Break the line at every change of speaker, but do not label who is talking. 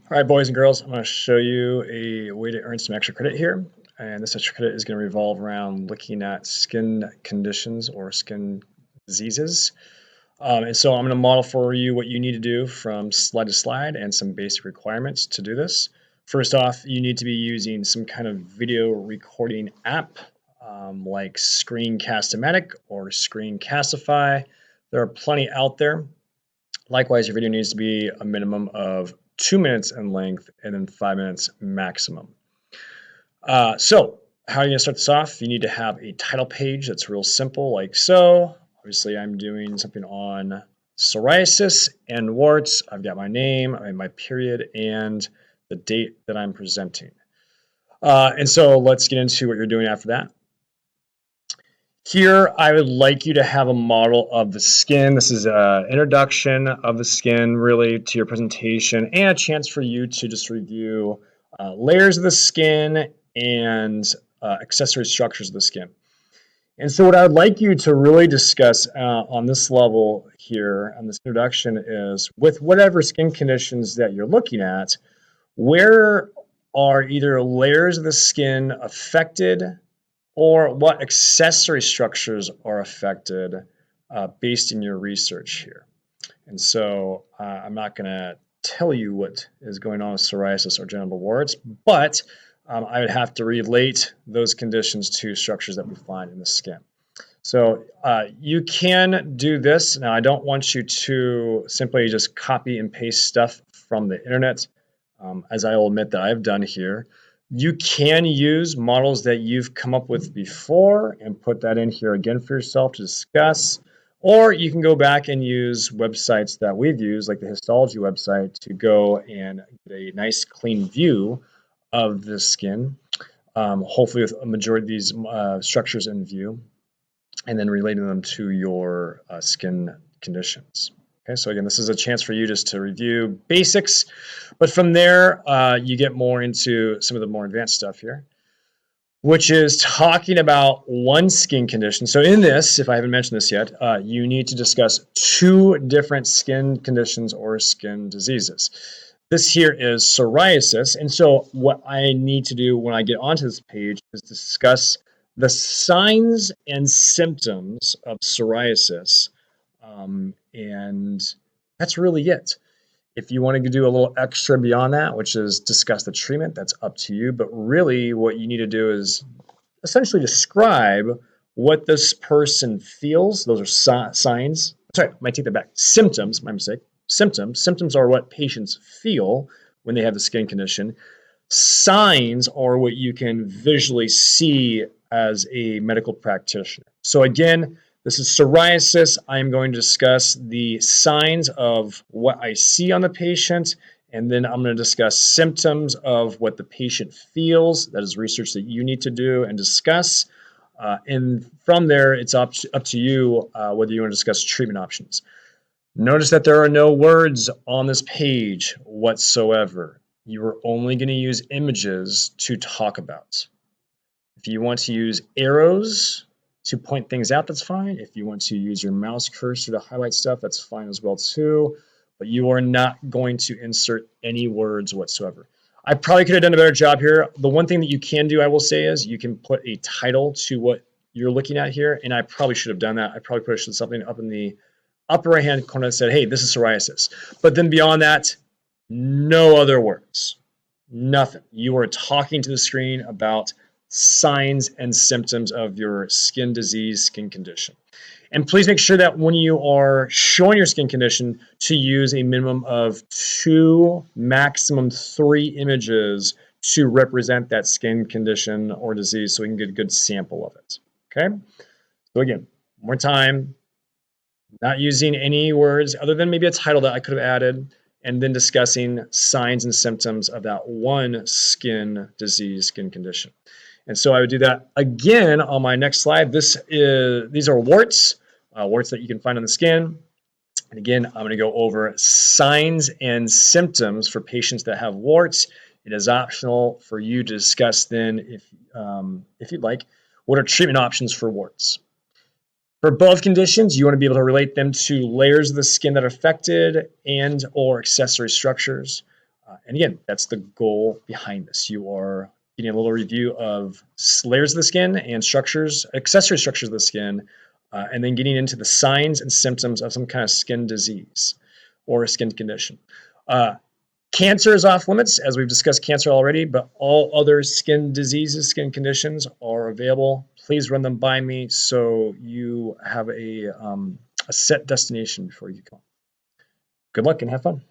All right, boys and girls, I'm going to show you a way to earn some extra credit here. And this extra credit is going to revolve around looking at skin conditions or skin diseases. And so I'm going to model for you what you need to do from slide to slide and some basic requirements to do this. First off, you need to be using some kind of video recording app like Screencast-O-Matic or Screencastify. There are plenty out there. Likewise, your video needs to be a minimum of 2 minutes in length and then 5 minutes maximum. So how are you going to start this off? You need to have a title page that's real simple, like so. Obviously, I'm doing something on psoriasis and warts. I've got my name, my period, and the date that I'm presenting. And so let's get into what you're doing after that. Here, I would like you to have a model of the skin. This is an introduction of the skin, really, to your presentation, and a chance for you to just review layers of the skin and accessory structures of the skin. And so what I would like you to really discuss on this level here, on this introduction, is with whatever skin conditions that you're looking at, where are either layers of the skin affected, or what accessory structures are affected based in your research here. And so I'm not going to tell you what is going on with psoriasis or genital warts, but I would have to relate those conditions to structures that we find in the skin. So you can do this. Now, I don't want you to simply just copy and paste stuff from the internet, as I will admit that I've done here. You can use models that you've come up with before and put that in here again for yourself to discuss. Or you can go back and use websites that we've used, like the histology website, to go and get a nice clean view of the skin, hopefully with a majority of these structures in view, and then relating them to your skin conditions. Okay, so again, this is a chance for you just to review basics, but from there, you get more into some of the more advanced stuff here, which is talking about one skin condition. So in this, if I haven't mentioned this yet, you need to discuss two different skin conditions or skin diseases. This here is psoriasis, and so what I need to do when I get onto this page is discuss the signs and symptoms of psoriasis, and that's really it. If you want to do a little extra beyond that, which is discuss the treatment, that's up to you. But really, what you need to do is essentially describe what this person feels. Those are signs. Sorry, I might take that back. Symptoms, my mistake. Symptoms. Symptoms are what patients feel when they have the skin condition. Signs are what you can visually see as a medical practitioner. So again, this is psoriasis. I'm going to discuss the signs of what I see on the patient, and then I'm going to discuss symptoms of what the patient feels. That is research that you need to do and discuss. And from there, it's up to you whether you want to discuss treatment options. Notice that there are no words on this page whatsoever. You are only going to use images to talk about. If you want to use arrows to point things out, that's fine. If you want to use your mouse cursor to highlight stuff, that's fine as well too. But you are not going to insert any words whatsoever. I probably could have done a better job here. The one thing that you can do, I will say, is you can put a title to what you're looking at here, and I probably should have done that. I probably put something up in the upper right-hand corner that said, hey, this is psoriasis. But then beyond that, no other words. Nothing. You are talking to the screen about signs and symptoms of your skin disease, skin condition. And please make sure that when you are showing your skin condition to use a minimum of 2, maximum 3 images to represent that skin condition or disease so we can get a good sample of it. Okay? So again, more time, not using any words other than maybe a title that I could have added, and then discussing signs and symptoms of that one skin disease, skin condition. And so I would do that again on my next slide. These are warts, warts that you can find on the skin. And again, I'm going to go over signs and symptoms for patients that have warts. It is optional for you to discuss then, if you'd like, what are treatment options for warts. For both conditions, you want to be able to relate them to layers of the skin that are affected and or accessory structures. And again, that's the goal behind this. You are getting a little review of layers of the skin and structures, accessory structures of the skin, and then getting into the signs and symptoms of some kind of skin disease or a skin condition. Cancer is off limits, as we've discussed cancer already, but all other skin diseases, skin conditions are available. Please run them by me so you have a set destination before you go. Good luck and have fun.